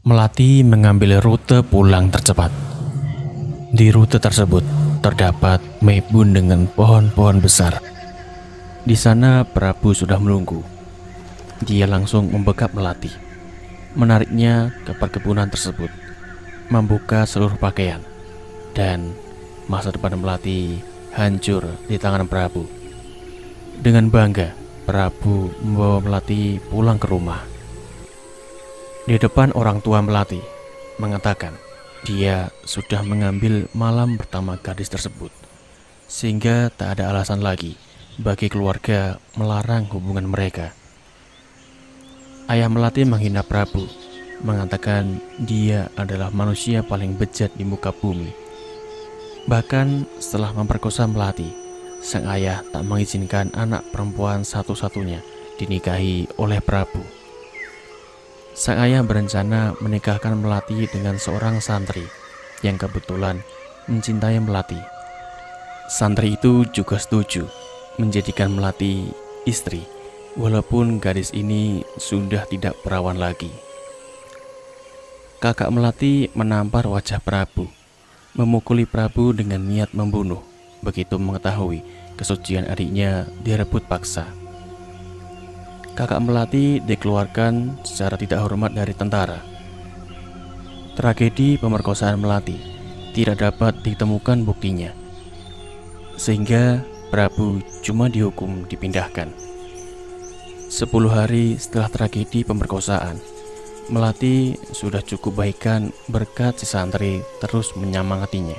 Melati mengambil rute pulang tercepat. Di rute tersebut terdapat mebun dengan pohon-pohon besar. Di sana Prabu sudah menunggu. Dia langsung membekap Melati, menariknya ke perkebunan tersebut, membuka seluruh pakaian, dan masa depan Melati hancur di tangan Prabu. Dengan bangga, Prabu membawa Melati pulang ke rumah. Di depan orang tua Melati mengatakan dia sudah mengambil malam pertama gadis tersebut, sehingga tak ada alasan lagi bagi keluarga melarang hubungan mereka. Ayah Melati menghina Prabu, mengatakan dia adalah manusia paling bejat di muka bumi. Bahkan setelah memperkosa Melati, sang ayah tak mengizinkan anak perempuan satu-satunya dinikahi oleh Prabu. Sang ayah berencana menikahkan Melati dengan seorang santri yang kebetulan mencintai Melati. Santri itu juga setuju menjadikan Melati istri, walaupun gadis ini sudah tidak perawan lagi. Kakak Melati menampar wajah Prabu, memukuli Prabu dengan niat membunuh begitu mengetahui kesucian adiknya direbut paksa. Kakak Melati dikeluarkan secara tidak hormat dari tentara. Tragedi pemerkosaan Melati tidak dapat ditemukan buktinya, sehingga Prabu cuma dihukum dipindahkan. 10 hari setelah tragedi pemerkosaan, Melati sudah cukup baikan berkat si santri terus menyemangatinya.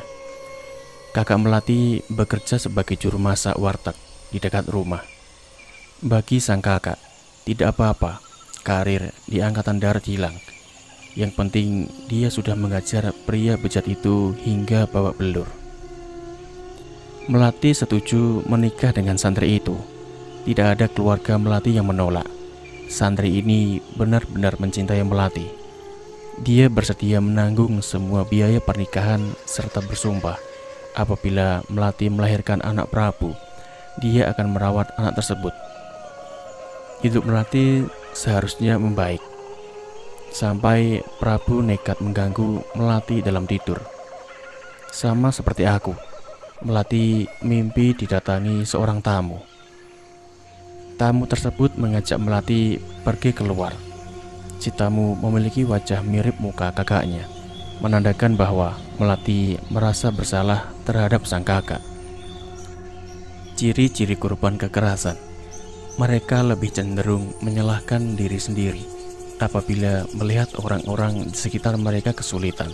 Kakak Melati bekerja sebagai juru masak warteg di dekat rumah. Bagi sang kakak, tidak apa-apa karir di angkatan darat hilang. Yang penting dia sudah mengajar pria bejat itu hingga babak belur. Melati setuju menikah dengan santri itu. Tidak ada keluarga Melati yang menolak. Santri ini benar-benar mencintai Melati. Dia bersedia menanggung semua biaya pernikahan serta bersumpah apabila Melati melahirkan anak Prabu, dia akan merawat anak tersebut. Hidup Melati seharusnya membaik, sampai Prabu nekat mengganggu Melati dalam tidur. Sama seperti aku, Melati mimpi didatangi seorang tamu. Tamu tersebut mengajak Melati pergi keluar. Si tamu memiliki wajah mirip muka kakaknya, menandakan bahwa Melati merasa bersalah terhadap sang kakak. Ciri-ciri korban kekerasan: mereka lebih cenderung menyalahkan diri sendiri apabila melihat orang-orang di sekitar mereka kesulitan.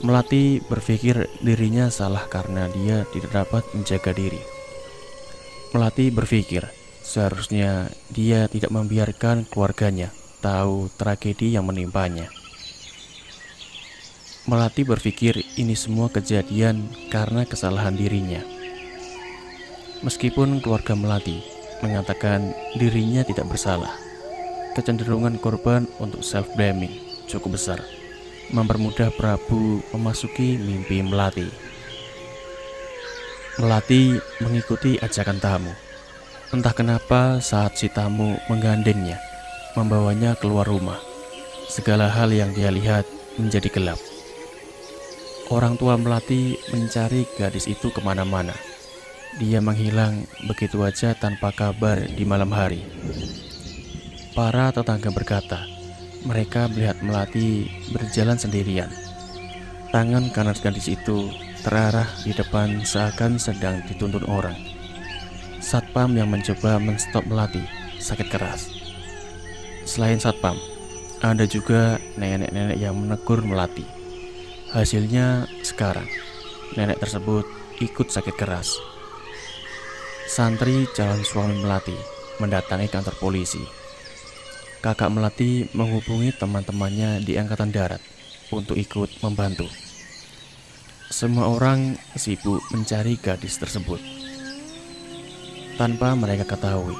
Melati berpikir dirinya salah karena dia tidak dapat menjaga diri. Melati berpikir seharusnya dia tidak membiarkan keluarganya tahu tragedi yang menimpanya. Melati berpikir ini semua kejadian karena kesalahan dirinya. Meskipun keluarga Melati mengatakan dirinya tidak bersalah, kecenderungan korban untuk self-blaming cukup besar, mempermudah Prabu memasuki mimpi Melati. Melati mengikuti ajakan tamu. Entah kenapa saat si tamu menggandengnya, membawanya keluar rumah, segala hal yang dia lihat menjadi gelap. Orang tua Melati mencari gadis itu kemana-mana. Dia menghilang begitu aja tanpa kabar di malam hari. Para tetangga berkata, mereka melihat Melati berjalan sendirian. Tangan kanan gadis itu terarah di depan seakan sedang dituntun orang. Satpam yang mencoba menstop Melati sakit keras. Selain satpam, ada juga nenek-nenek yang menegur Melati. Hasilnya sekarang, nenek tersebut ikut sakit keras. Santri calon suami Melati mendatangi kantor polisi. Kakak Melati menghubungi teman-temannya di angkatan darat untuk ikut membantu. Semua orang sibuk mencari gadis tersebut. Tanpa mereka ketahui,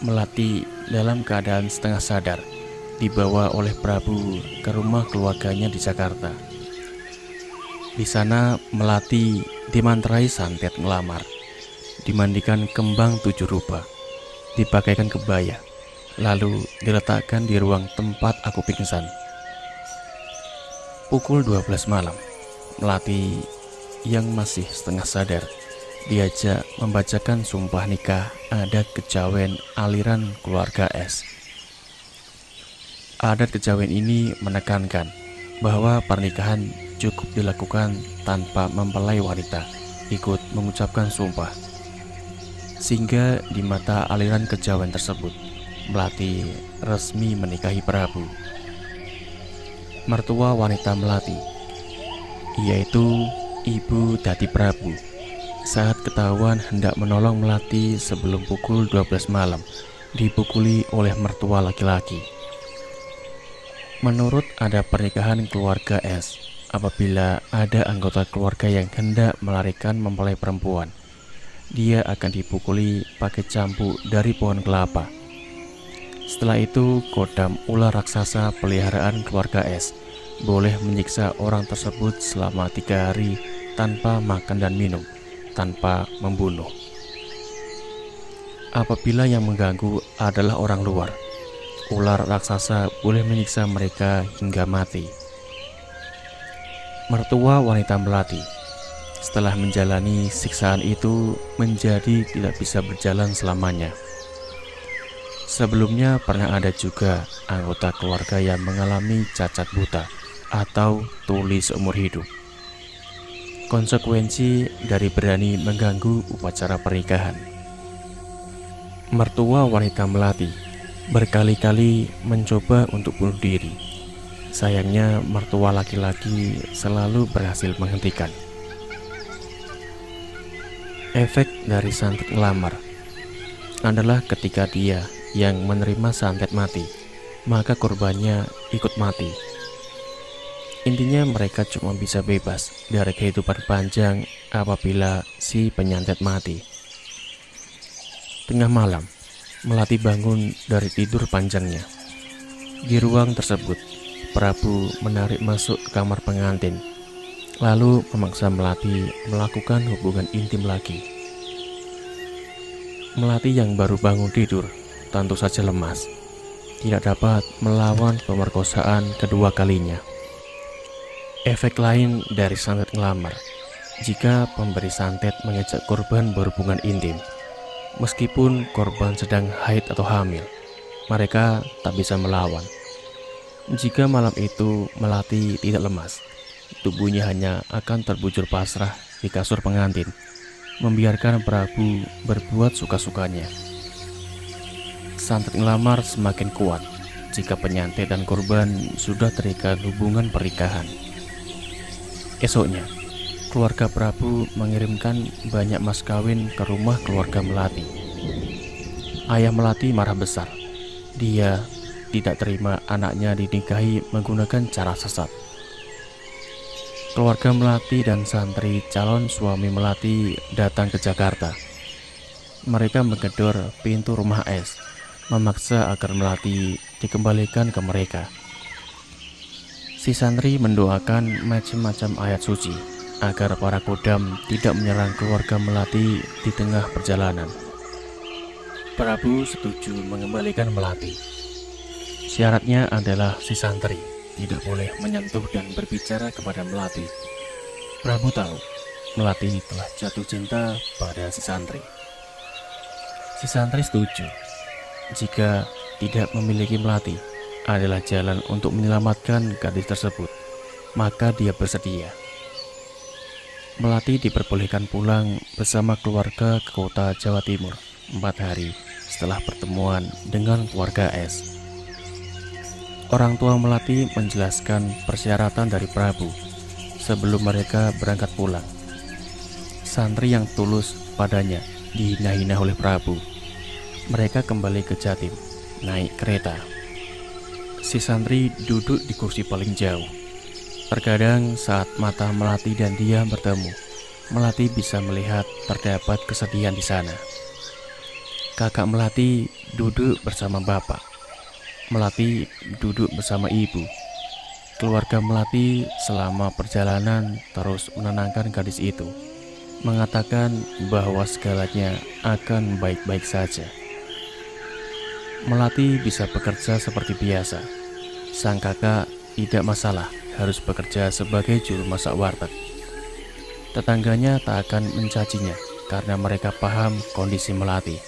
Melati dalam keadaan setengah sadar dibawa oleh Prabu ke rumah keluarganya di Jakarta. Di sana Melati dimantrai santet ngelamar, dimandikan kembang 7 rupa, dipakaikan kebaya, lalu diletakkan di ruang tempat aku pingsan. Pukul 12 malam, Melati yang masih setengah sadar diajak membacakan sumpah nikah adat kejawen aliran keluarga S. Adat kejawen ini menekankan bahwa pernikahan cukup dilakukan tanpa mempelai wanita ikut mengucapkan sumpah. Sehingga di mata aliran kejawen tersebut, Melati resmi menikahi Prabu. Mertua wanita Melati, yaitu Ibu Dadi Prabu, saat ketahuan hendak menolong Melati sebelum pukul 12 malam, dipukuli oleh mertua laki-laki. Menurut adat pernikahan keluarga S, apabila ada anggota keluarga yang hendak melarikan mempelai perempuan, dia akan dipukuli pakai cambuk dari pohon kelapa. Setelah itu, kodam ular raksasa peliharaan keluarga S boleh menyiksa orang tersebut selama 3 hari tanpa makan dan minum, tanpa membunuh. Apabila yang mengganggu adalah orang luar, ular raksasa boleh menyiksa mereka hingga mati. Mertua wanita Melati setelah menjalani siksaan itu menjadi tidak bisa berjalan selamanya. Sebelumnya pernah ada juga anggota keluarga yang mengalami cacat buta atau tuli seumur hidup. Konsekuensi dari berani mengganggu upacara pernikahan. Mertua wanita Melati berkali-kali mencoba untuk bunuh diri. Sayangnya mertua laki-laki selalu berhasil menghentikan. Efek dari santet ngelamar adalah ketika dia yang menerima santet mati, maka korbannya ikut mati. Intinya mereka cuma bisa bebas dari kehidupan panjang apabila si penyantet mati. Tengah malam, Melati bangun dari tidur panjangnya. Di ruang tersebut, Prabu menarik masuk ke kamar pengantin, lalu memaksa Melati melakukan hubungan intim lagi. Melati yang baru bangun tidur tentu saja lemas, tidak dapat melawan pemerkosaan kedua kalinya. Efek lain dari santet ngelamar, jika pemberi santet mengajak korban berhubungan intim, meskipun korban sedang haid atau hamil, mereka tak bisa melawan. Jika malam itu Melati tidak lemas, tubuhnya hanya akan terbujur pasrah di kasur pengantin, membiarkan Prabu berbuat suka-sukanya. Santet ngelamar semakin kuat jika penyantet dan korban sudah terikat hubungan pernikahan. Esoknya, keluarga Prabu mengirimkan banyak mas kawin ke rumah keluarga Melati. Ayah Melati marah besar. Dia tidak terima anaknya dinikahi menggunakan cara sesat. Keluarga Melati dan santri calon suami Melati datang ke Jakarta. Mereka menggedor pintu rumah S, memaksa agar Melati dikembalikan ke mereka. Si santri mendoakan macam-macam ayat suci agar para kodam tidak menyerang keluarga Melati di tengah perjalanan. Prabu setuju mengembalikan Melati. Syaratnya adalah si santri tidak boleh menyentuh dan berbicara kepada Melati. Prabu tahu Melati telah jatuh cinta pada si santri. Si santri setuju jika tidak memiliki Melati adalah jalan untuk menyelamatkan gadis tersebut, maka dia bersedia. Melati diperbolehkan pulang bersama keluarga ke kota Jawa Timur 4 hari setelah pertemuan dengan keluarga S. Orang tua Melati menjelaskan persyaratan dari Prabu sebelum mereka berangkat pulang. Santri yang tulus padanya dihina-hina oleh Prabu. Mereka kembali ke Jatim, naik kereta. Si santri duduk di kursi paling jauh. Terkadang saat mata Melati dan dia bertemu, Melati bisa melihat terdapat kesedihan di sana. Kakak Melati duduk bersama bapak. Melati duduk bersama ibu. Keluarga Melati selama perjalanan terus menenangkan gadis itu, mengatakan bahwa segalanya akan baik-baik saja. Melati bisa bekerja seperti biasa. Sang kakak tidak masalah harus bekerja sebagai juru masak warteg. Tetangganya tak akan mencacinya karena mereka paham kondisi Melati.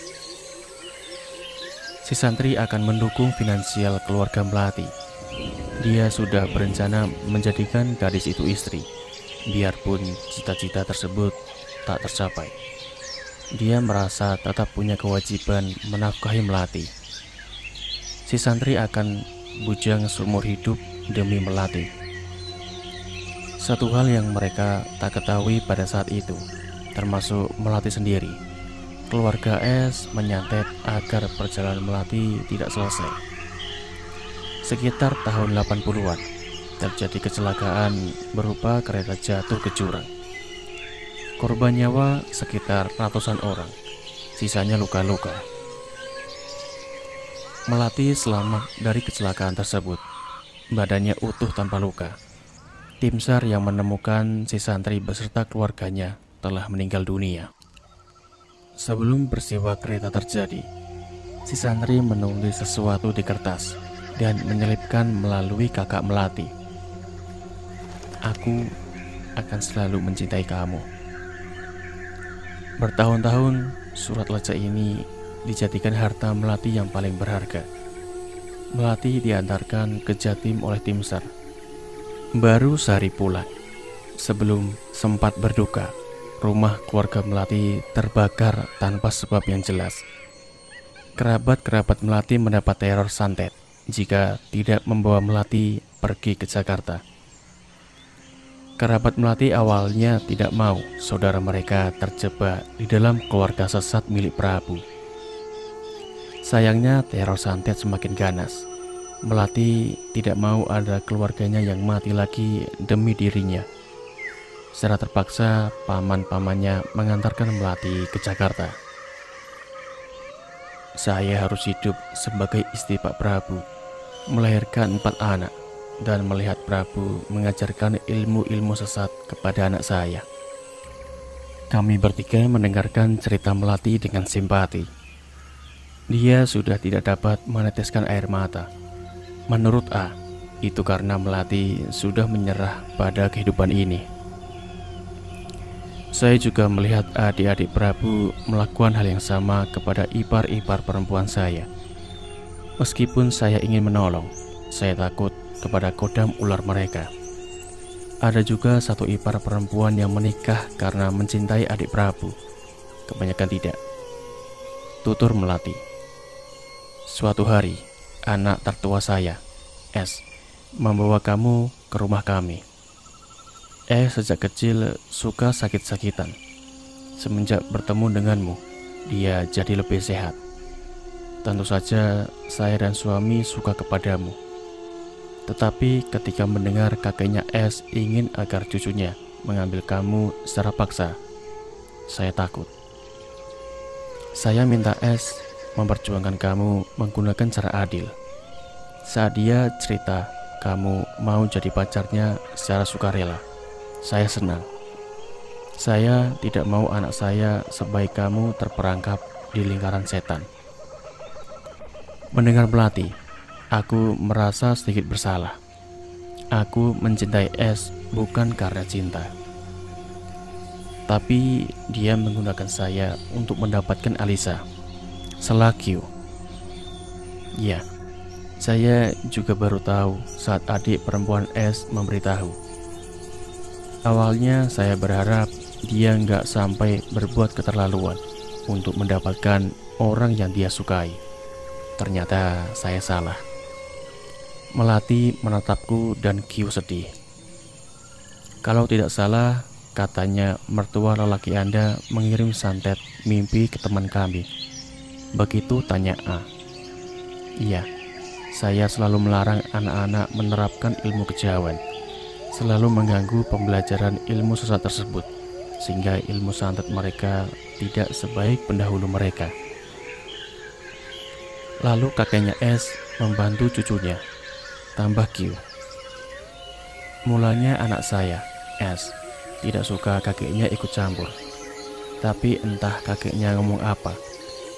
Si santri akan mendukung finansial keluarga Melati. Dia sudah berencana menjadikan gadis itu istri, biarpun cita-cita tersebut tak tercapai. Dia merasa tetap punya kewajiban menafkahi Melati. Si santri akan bujang seumur hidup demi Melati. Satu hal yang mereka tak ketahui pada saat itu, termasuk Melati sendiri, keluarga S menyantet agar perjalanan Melati tidak selesai. Sekitar tahun 80-an, terjadi kecelakaan berupa kereta jatuh ke jurang. Korban nyawa sekitar ratusan orang, sisanya luka-luka. Melati selamat dari kecelakaan tersebut. Badannya utuh tanpa luka. Tim SAR yang menemukan si santri beserta keluarganya telah meninggal dunia. Sebelum peristiwa kereta terjadi, si santri menulis sesuatu di kertas dan menyelipkan melalui kakak Melati. "Aku akan selalu mencintai kamu." Bertahun-tahun, surat lecak ini dijadikan harta Melati yang paling berharga. Melati diantarkan ke Jatim oleh tim SAR. Baru sehari pulang, sebelum sempat berduka, rumah keluarga Melati terbakar tanpa sebab yang jelas. Kerabat-kerabat Melati mendapat teror santet jika tidak membawa Melati pergi ke Jakarta. Kerabat Melati awalnya tidak mau saudara mereka terjebak di dalam keluarga sesat milik Prabu. Sayangnya teror santet semakin ganas. Melati tidak mau ada keluarganya yang mati lagi demi dirinya. Secara terpaksa, paman-pamannya mengantarkan Melati ke Jakarta. "Saya harus hidup sebagai istri Pak Prabu, melahirkan 4 anak, dan melihat Prabu mengajarkan ilmu-ilmu sesat kepada anak saya." Kami bertiga mendengarkan cerita Melati dengan simpati. Dia sudah tidak dapat meneteskan air mata. Menurut A, itu karena Melati sudah menyerah pada kehidupan ini. Saya juga melihat adik-adik Prabu melakukan hal yang sama kepada ipar-ipar perempuan saya. Meskipun saya ingin menolong, saya takut kepada kodam ular mereka. Ada juga satu ipar perempuan yang menikah karena mencintai adik Prabu. Kebanyakan tidak. Tutur Melati. "Suatu hari, anak tertua saya, S, membawa kamu ke rumah kami. Sejak kecil suka sakit-sakitan. Semenjak bertemu denganmu, dia jadi lebih sehat. Tentu saja saya dan suami suka kepadamu. Tetapi ketika mendengar kakeknya S ingin agar cucunya mengambil kamu secara paksa, saya takut. Saya minta S memperjuangkan kamu menggunakan cara adil. Saat dia cerita kamu mau jadi pacarnya secara sukarela, saya senang. Saya tidak mau anak saya sebaik kamu terperangkap di lingkaran setan." Mendengar Melati, aku merasa sedikit bersalah. Aku mencintai S bukan karena cinta, tapi dia menggunakan saya untuk mendapatkan Alisa. Selakyu. Ya, saya juga baru tahu saat adik perempuan S memberitahu. Awalnya saya berharap dia nggak sampai berbuat keterlaluan untuk mendapatkan orang yang dia sukai. Ternyata saya salah. Melati menatapku dan Kyu sedih. "Kalau tidak salah, katanya mertua lelaki Anda mengirim santet mimpi ke teman kami." Begitu tanya A. "Iya, saya selalu melarang anak-anak menerapkan ilmu kejawen, selalu mengganggu pembelajaran ilmu sesat tersebut, sehingga ilmu santet mereka tidak sebaik pendahulu mereka." Lalu kakeknya S membantu cucunya, tambah Q. "Mulanya anak saya, S, tidak suka kakeknya ikut campur. Tapi entah kakeknya ngomong apa,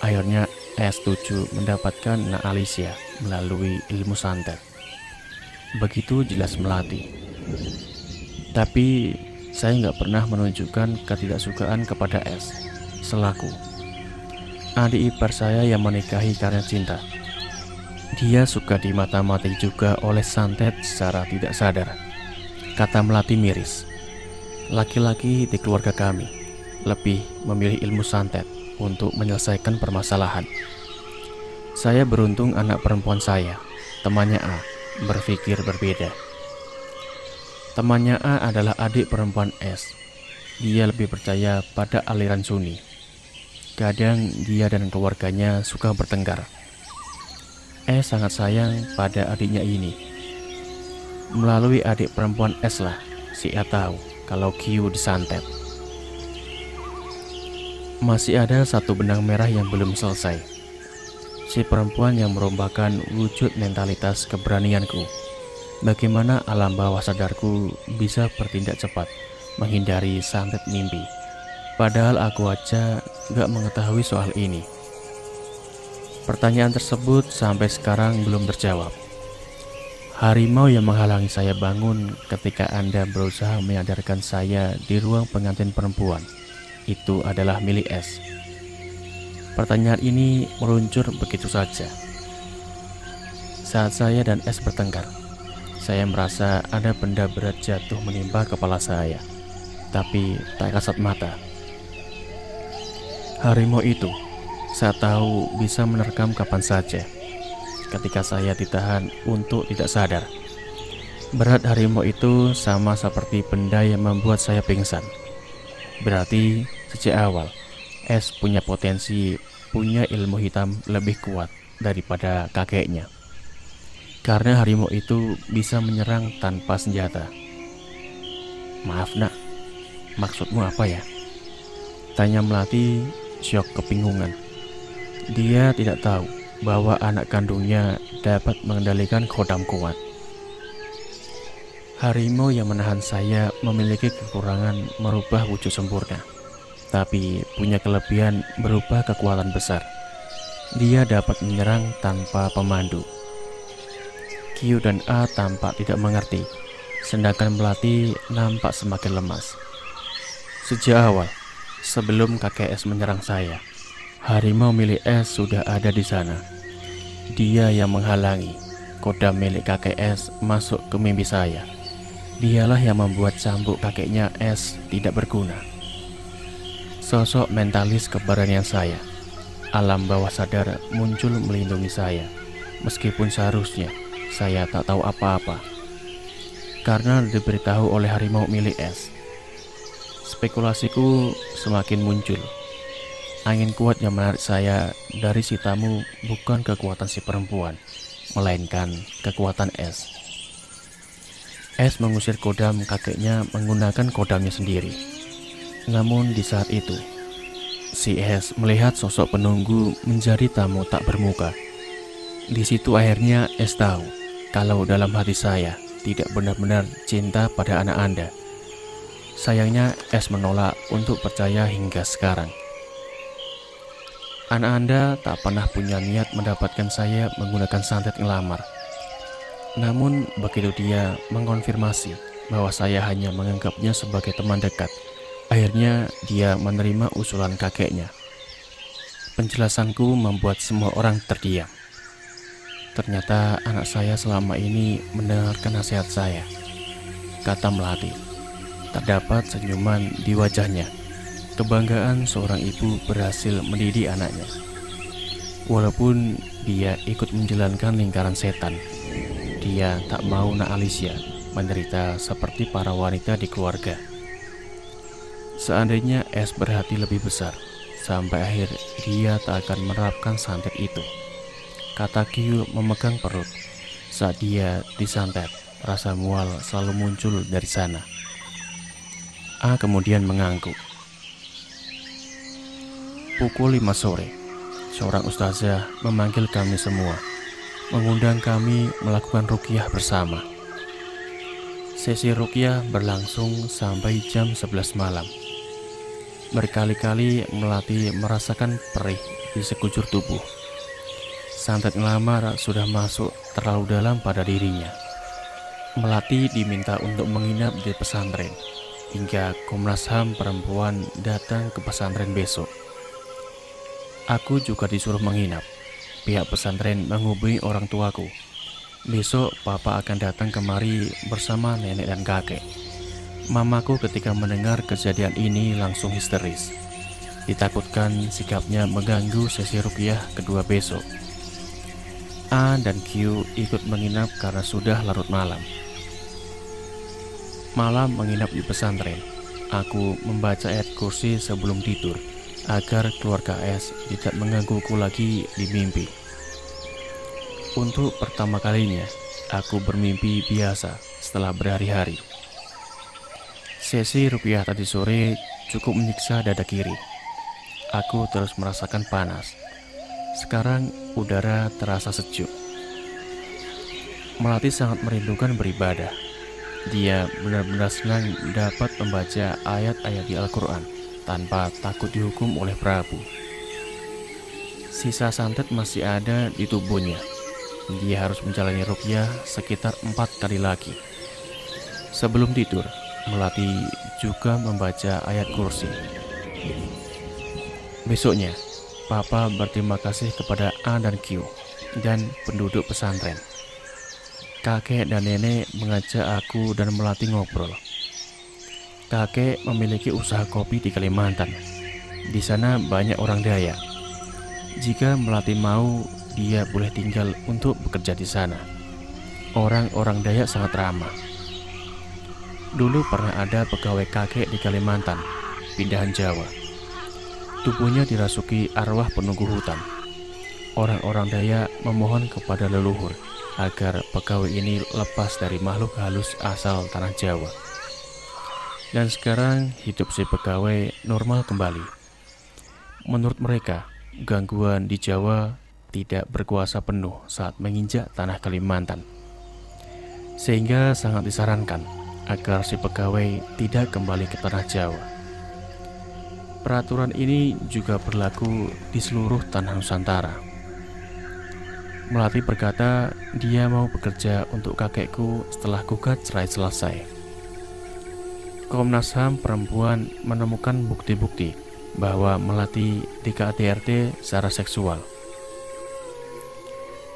akhirnya S setuju mendapatkan Nak Alicia melalui ilmu santet." Begitu jelas Melati. Tapi saya nggak pernah menunjukkan ketidaksukaan kepada S selaku adik ipar saya yang menikahi karena cinta. Dia suka dimata-matai juga oleh santet secara tidak sadar, kata Melati miris. Laki-laki di keluarga kami lebih memilih ilmu santet untuk menyelesaikan permasalahan. Saya beruntung anak perempuan saya, temannya A, berpikir berbeda. Temannya A adalah adik perempuan S. Dia lebih percaya pada aliran Sunni. Kadang dia dan keluarganya suka bertengkar. S sangat sayang pada adiknya ini. Melalui adik perempuan S lah si A tahu kalau Q disantet. Masih ada satu benang merah yang belum selesai. Si perempuan yang merombakkan wujud mentalitas keberanianku. Bagaimana alam bawah sadarku bisa bertindak cepat menghindari santet mimpi. Padahal aku aja gak mengetahui soal ini. Pertanyaan tersebut sampai sekarang belum terjawab. Harimau yang menghalangi saya bangun ketika Anda berusaha menyadarkan saya di ruang pengantin perempuan itu adalah milik S. Pertanyaan ini meluncur begitu saja. Saat saya dan S bertengkar, saya merasa ada benda berat jatuh menimpa kepala saya, tapi tak kasat mata. Harimau itu, saya tahu bisa menerkam kapan saja. Ketika saya ditahan untuk tidak sadar, berat harimau itu sama seperti benda yang membuat saya pingsan. Berarti sejak awal S punya potensi, punya ilmu hitam lebih kuat daripada kakeknya. Karena harimau itu bisa menyerang tanpa senjata. Maaf nak, maksudmu apa ya? Tanya Melati, syok kebingungan. Dia tidak tahu bahwa anak kandungnya dapat mengendalikan kodam kuat. Harimau yang menahan saya memiliki kekurangan merubah wujud sempurna, tapi punya kelebihan berupa kekuatan besar. Dia dapat menyerang tanpa pemandu. Q dan A tampak tidak mengerti, sedangkan Melati nampak semakin lemas. Sejak awal, sebelum kakek S menyerang saya, harimau milik S sudah ada di sana. Dia yang menghalangi kodam milik kakek S masuk ke mimpi saya. Dialah yang membuat cambuk kakeknya S tidak berguna. Sosok mentalis keberanian saya, alam bawah sadar muncul melindungi saya, meskipun seharusnya saya tak tahu apa-apa karena diberitahu oleh harimau milik S. Spekulasiku semakin muncul. Angin kuat yang menarik saya dari si tamu bukan kekuatan si perempuan, melainkan kekuatan S. S mengusir kodam kakeknya menggunakan kodamnya sendiri. Namun di saat itu, si S melihat sosok penunggu menjadi tamu tak bermuka. Di situ akhirnya S tahu kalau dalam hati saya tidak benar-benar cinta pada anak Anda. Sayangnya S menolak untuk percaya hingga sekarang. Anak Anda tak pernah punya niat mendapatkan saya menggunakan santet ngelamar. Namun begitu dia mengkonfirmasi bahwa saya hanya menganggapnya sebagai teman dekat, akhirnya dia menerima usulan kakeknya. Penjelasanku membuat semua orang terdiam. Ternyata anak saya selama ini mendengarkan nasihat saya, kata Melati. Terdapat senyuman di wajahnya. Kebanggaan seorang ibu berhasil mendidik anaknya. Walaupun dia ikut menjalankan lingkaran setan, dia tak mau nak Alicia menderita seperti para wanita di keluarga. Seandainya S berhati lebih besar, sampai akhir dia tak akan menerapkan santet itu. Kata Q memegang perut. Saat dia disantet, rasa mual selalu muncul dari sana. A kemudian mengangguk. Pukul 5 sore, seorang ustazah memanggil kami semua, mengundang kami melakukan ruqyah bersama. Sesi ruqyah berlangsung sampai jam 11 malam. Berkali-kali Melati merasakan perih di sekujur tubuh. Santet ngelamar sudah masuk terlalu dalam pada dirinya. Melati diminta untuk menginap di pesantren hingga Komnas HAM perempuan datang ke pesantren besok. Aku juga disuruh menginap. Pihak pesantren menghubungi orang tuaku. Besok papa akan datang kemari bersama nenek dan kakek. Mamaku ketika mendengar kejadian ini langsung histeris. Ditakutkan sikapnya mengganggu sesi ruqyah kedua besok. A dan Q ikut menginap karena sudah larut malam. Malam menginap di pesantren, aku membaca ayat kursi sebelum tidur agar keluarga S tidak menggangguku lagi di mimpi. Untuk pertama kalinya, aku bermimpi biasa setelah berhari-hari. Sesi ruqyah tadi sore cukup menyiksa dada kiri. Aku terus merasakan panas. Sekarang udara terasa sejuk. Melati sangat merindukan beribadah. Dia benar-benar senang dapat membaca ayat-ayat di Al-Quran tanpa takut dihukum oleh Prabu. Sisa santet masih ada di tubuhnya. Dia harus menjalani ruqyah sekitar 4 kali lagi. Sebelum tidur, Melati juga membaca ayat kursi. Besoknya, Papa berterima kasih kepada A dan Q dan penduduk pesantren. Kakek dan nenek mengajak aku dan Melati ngobrol. Kakek memiliki usaha kopi di Kalimantan. Di sana banyak orang Dayak. Jika Melati mau, dia boleh tinggal untuk bekerja di sana. Orang-orang Dayak sangat ramah. Dulu pernah ada pegawai kakek di Kalimantan, pindahan Jawa. Tubuhnya dirasuki arwah penunggu hutan. Orang-orang Dayak memohon kepada leluhur agar pegawai ini lepas dari makhluk halus asal tanah Jawa. Dan sekarang hidup si pegawai normal kembali. Menurut mereka, gangguan di Jawa tidak berkuasa penuh saat menginjak tanah Kalimantan. Sehingga sangat disarankan agar si pegawai tidak kembali ke tanah Jawa. Peraturan ini juga berlaku di seluruh tanah Nusantara. Melati berkata dia mau bekerja untuk kakekku setelah gugat cerai selesai. Komnas HAM perempuan menemukan bukti-bukti bahwa Melati di KDRT secara seksual.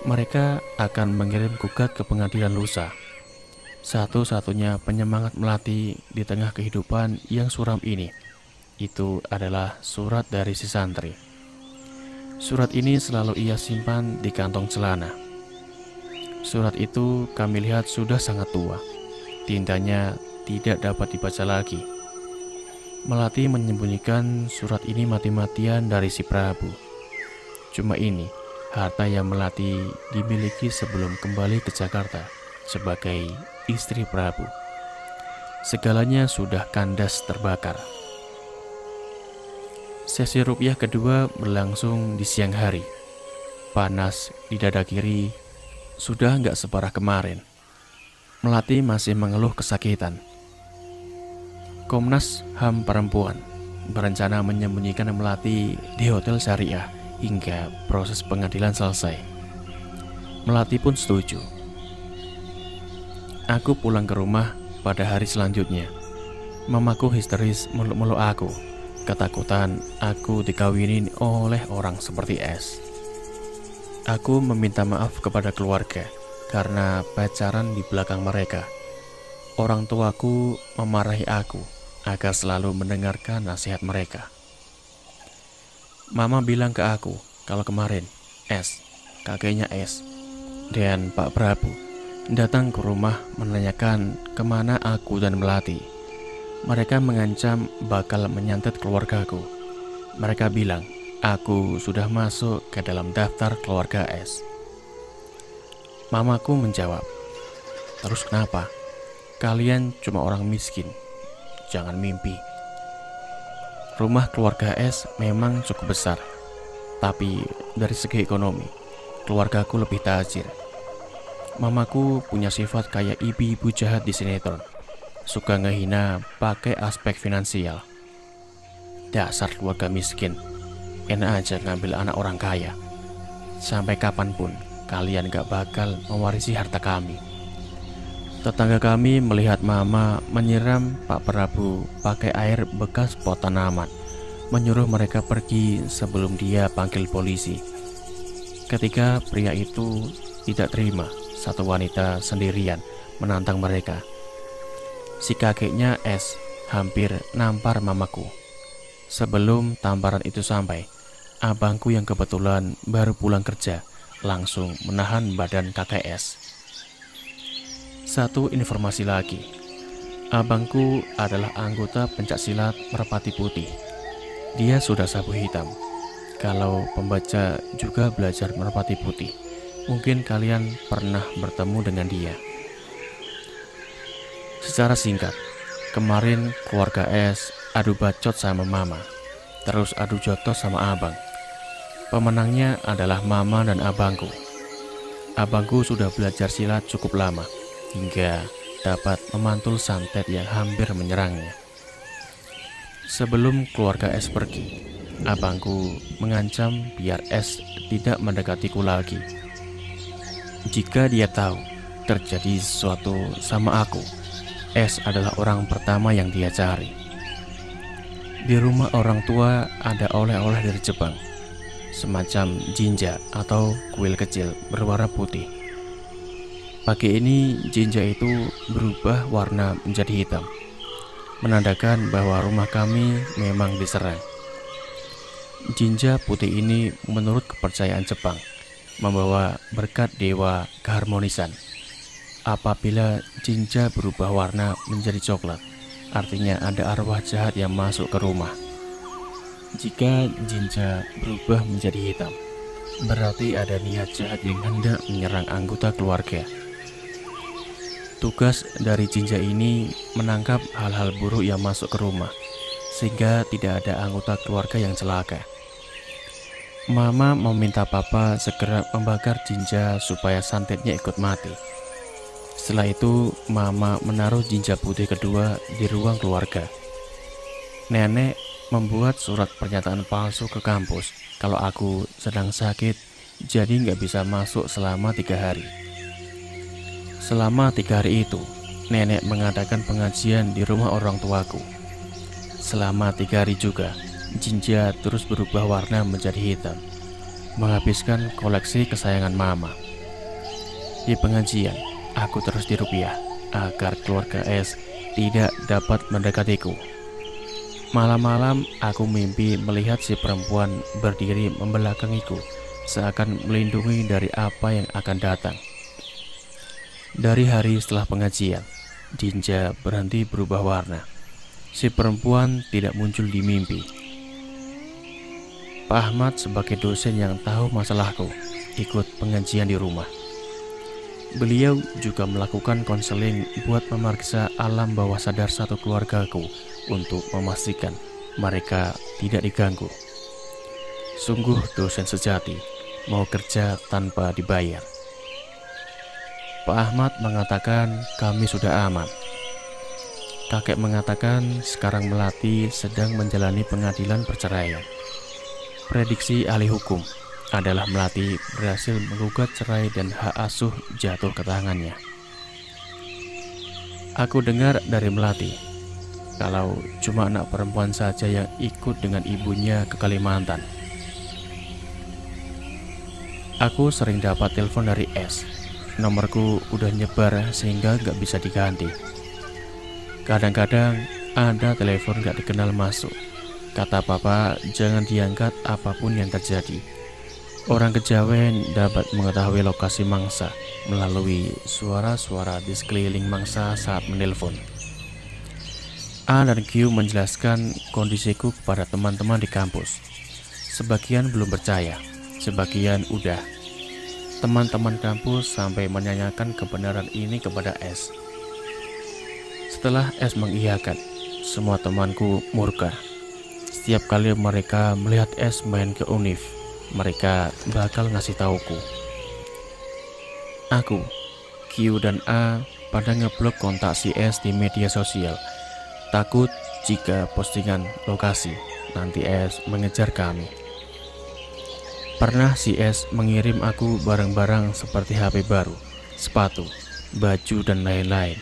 Mereka akan mengirim gugat ke pengadilan lusa. Satu-satunya penyemangat Melati di tengah kehidupan yang suram ini, itu adalah surat dari si santri. Surat ini selalu ia simpan di kantong celana. Surat itu kami lihat sudah sangat tua. Tintanya tidak dapat dibaca lagi. Melati menyembunyikan surat ini mati-matian dari si Prabu. Cuma ini harta yang Melati dimiliki sebelum kembali ke Jakarta sebagai istri Prabu. Segalanya sudah kandas terbakar. Sesi ruqyah kedua berlangsung di siang hari. Panas di dada kiri sudah nggak separah kemarin. Melati masih mengeluh kesakitan. Komnas HAM perempuan berencana menyembunyikan Melati di hotel syariah hingga proses pengadilan selesai. Melati pun setuju. Aku pulang ke rumah pada hari selanjutnya. Mamaku histeris meluk-meluk aku, ketakutan aku dikawinin oleh orang seperti S. Aku meminta maaf kepada keluarga karena pacaran di belakang mereka. Orang tuaku memarahi aku agar selalu mendengarkan nasihat mereka. Mama bilang ke aku kalau kemarin S, kakeknya S, dan Pak Prabu datang ke rumah menanyakan kemana aku dan Melati. Mereka mengancam bakal menyantet keluargaku. Mereka bilang aku sudah masuk ke dalam daftar keluarga S. Mamaku menjawab, "Terus kenapa? Kalian cuma orang miskin. Jangan mimpi." Rumah keluarga S memang cukup besar, tapi dari segi ekonomi, keluargaku lebih tajir. Mamaku punya sifat kayak ibu-ibu jahat di sinetron, suka ngehina pakai aspek finansial. Dasar keluarga miskin, enak aja ngambil anak orang kaya. Sampai kapanpun kalian gak bakal mewarisi harta kami. Tetangga kami melihat Mama menyiram Pak Prabu pakai air bekas pot tanaman, menyuruh mereka pergi sebelum dia panggil polisi. Ketika pria itu tidak terima, satu wanita sendirian menantang mereka. Si kakeknya S hampir nampar mamaku. Sebelum tamparan itu sampai, abangku yang kebetulan baru pulang kerja langsung menahan badan kakek S. Satu informasi lagi, abangku adalah anggota pencaksilat Merpati Putih. Dia sudah sabu hitam. Kalau pembaca juga belajar Merpati Putih, mungkin kalian pernah bertemu dengan dia. Secara singkat, kemarin keluarga S adu bacot sama Mama, terus adu jotos sama abang. Pemenangnya adalah Mama dan abangku. Abangku sudah belajar silat cukup lama, hingga dapat memantul santet yang hampir menyerangnya. Sebelum keluarga S pergi, abangku mengancam biar S tidak mendekatiku lagi. Jika dia tahu terjadi sesuatu sama aku, S adalah orang pertama yang dia cari. Di rumah orang tua ada oleh-oleh dari Jepang, semacam jinja atau kuil kecil berwarna putih. Pagi ini jinja itu berubah warna menjadi hitam, menandakan bahwa rumah kami memang diserang. Jinja putih ini menurut kepercayaan Jepang membawa berkat dewa keharmonisan. Apabila jinja berubah warna menjadi coklat, artinya ada arwah jahat yang masuk ke rumah. Jika jinja berubah menjadi hitam, berarti ada niat jahat yang hendak menyerang anggota keluarga. Tugas dari jinja ini menangkap hal-hal buruk yang masuk ke rumah, sehingga tidak ada anggota keluarga yang celaka. Mama meminta Papa segera membakar jinja supaya santetnya ikut mati. Setelah itu, Mama menaruh jinja putih kedua di ruang keluarga. Nenek membuat surat pernyataan palsu ke kampus kalau aku sedang sakit, jadi nggak bisa masuk selama 3 hari. Selama 3 hari itu, nenek mengadakan pengajian di rumah orang tuaku. Selama 3 hari juga, jinja terus berubah warna menjadi hitam, menghabiskan koleksi kesayangan Mama. Di pengajian, aku terus dirupiah agar keluarga S tidak dapat mendekatiku. Malam-malam aku mimpi melihat si perempuan berdiri membelakangiku, seakan melindungi dari apa yang akan datang. Dari hari setelah pengajian, jinja berhenti berubah warna. Si perempuan tidak muncul di mimpi. Pak Ahmad sebagai dosen yang tahu masalahku ikut pengajian di rumah. Beliau juga melakukan konseling buat memeriksa alam bawah sadar satu keluargaku untuk memastikan mereka tidak diganggu. Sungguh dosen sejati, mau kerja tanpa dibayar. Pak Ahmad mengatakan kami sudah aman. Kakek mengatakan sekarang Melati sedang menjalani pengadilan perceraian. Prediksi ahli hukum adalah Melati berhasil menggugat cerai dan hak asuh jatuh ke tangannya. Aku dengar dari Melati kalau cuma anak perempuan saja yang ikut dengan ibunya ke Kalimantan. Aku sering dapat telepon dari S. Nomorku udah nyebar sehingga gak bisa diganti. Kadang-kadang ada telepon gak dikenal masuk. Kata Papa jangan diangkat apapun yang terjadi. Orang kejawen dapat mengetahui lokasi mangsa melalui suara-suara di sekeliling mangsa saat menelpon. A dan Q menjelaskan kondisiku kepada teman-teman di kampus. Sebagian belum percaya, sebagian udah. Teman-teman kampus sampai menanyakan kebenaran ini kepada S. Setelah S mengiyakan, semua temanku murka. Setiap kali mereka melihat S main ke Univ, mereka bakal ngasih tauku. Aku, Q dan A pada ngeblok kontak si S di media sosial. Takut jika postingan lokasi, nanti S mengejar kami. Pernah si S mengirim aku barang-barang seperti HP baru, sepatu, baju, dan lain-lain.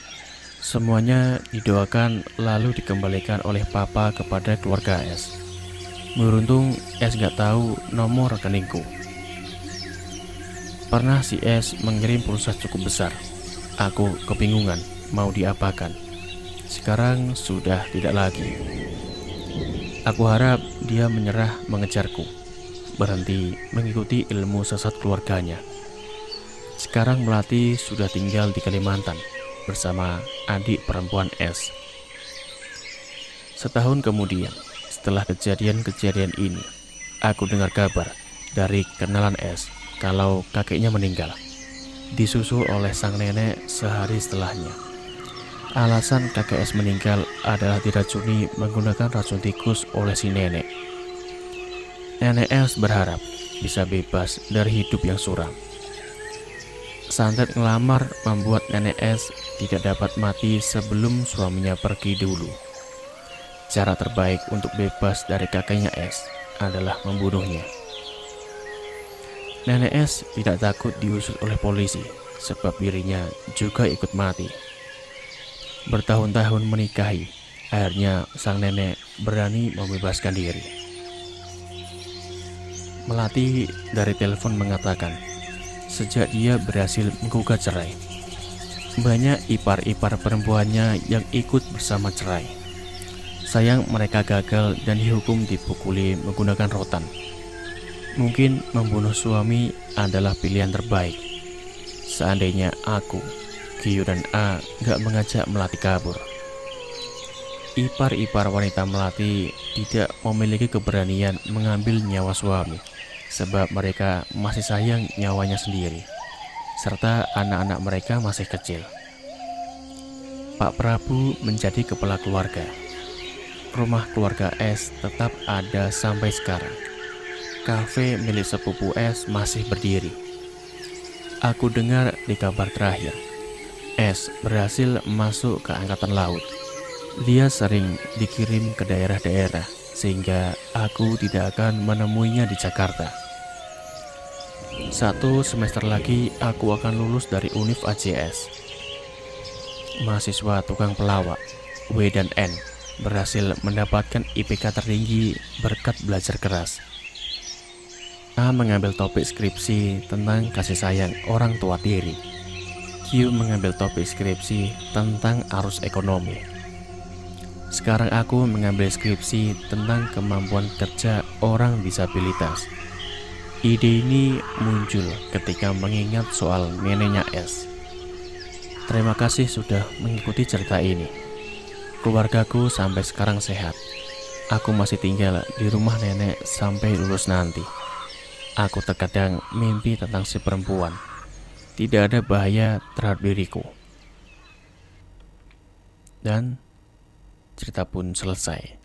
Semuanya didoakan lalu dikembalikan oleh papa kepada keluarga S. Beruntung S gak tahu nomor rekeningku. Pernah si S mengirim pulsa cukup besar. Aku kebingungan mau diapakan. Sekarang sudah tidak lagi. Aku harap dia menyerah mengejarku, berhenti mengikuti ilmu sesat keluarganya. Sekarang Melati sudah tinggal di Kalimantan bersama adik perempuan S. Setahun kemudian, setelah kejadian-kejadian ini, aku dengar kabar dari kenalan S kalau kakeknya meninggal, disusul oleh sang nenek sehari setelahnya. Alasan kakek S meninggal adalah diracuni menggunakan racun tikus oleh si nenek. Nenek S berharap bisa bebas dari hidup yang suram. Santet ngelamar membuat nenek S tidak dapat mati sebelum suaminya pergi dulu. Cara terbaik untuk bebas dari kakeknya S adalah membunuhnya. Nenek S tidak takut diusut oleh polisi sebab dirinya juga ikut mati. Bertahun-tahun menikahi, akhirnya sang nenek berani membebaskan diri. Melati dari telepon mengatakan, sejak dia berhasil menggugat cerai, banyak ipar-ipar perempuannya yang ikut bersama cerai. Sayang mereka gagal dan dihukum dipukuli menggunakan rotan. Mungkin membunuh suami adalah pilihan terbaik. Seandainya aku, Gio dan A gak mengajak Melati kabur. Ipar-ipar wanita Melati tidak memiliki keberanian mengambil nyawa suami, sebab mereka masih sayang nyawanya sendiri, serta anak-anak mereka masih kecil. Pak Prabu menjadi kepala keluarga. Rumah keluarga S tetap ada sampai sekarang. Kafe milik sepupu S masih berdiri. Aku dengar di kabar terakhir, S berhasil masuk ke Angkatan Laut. Dia sering dikirim ke daerah-daerah sehingga aku tidak akan menemuinya di Jakarta. 1 semester lagi aku akan lulus dari Univ AJS. Mahasiswa tukang pelawak W dan N berhasil mendapatkan IPK tertinggi berkat belajar keras. A mengambil topik skripsi tentang kasih sayang orang tua tiri. Q mengambil topik skripsi tentang arus ekonomi. Sekarang aku mengambil skripsi tentang kemampuan kerja orang disabilitas. Ide ini muncul ketika mengingat soal neneknya S. Terima kasih sudah mengikuti cerita ini. Keluargaku sampai sekarang sehat. Aku masih tinggal di rumah nenek sampai lulus nanti. Aku terkadang mimpi tentang si perempuan. Tidak ada bahaya terhadap diriku. Dan cerita pun selesai.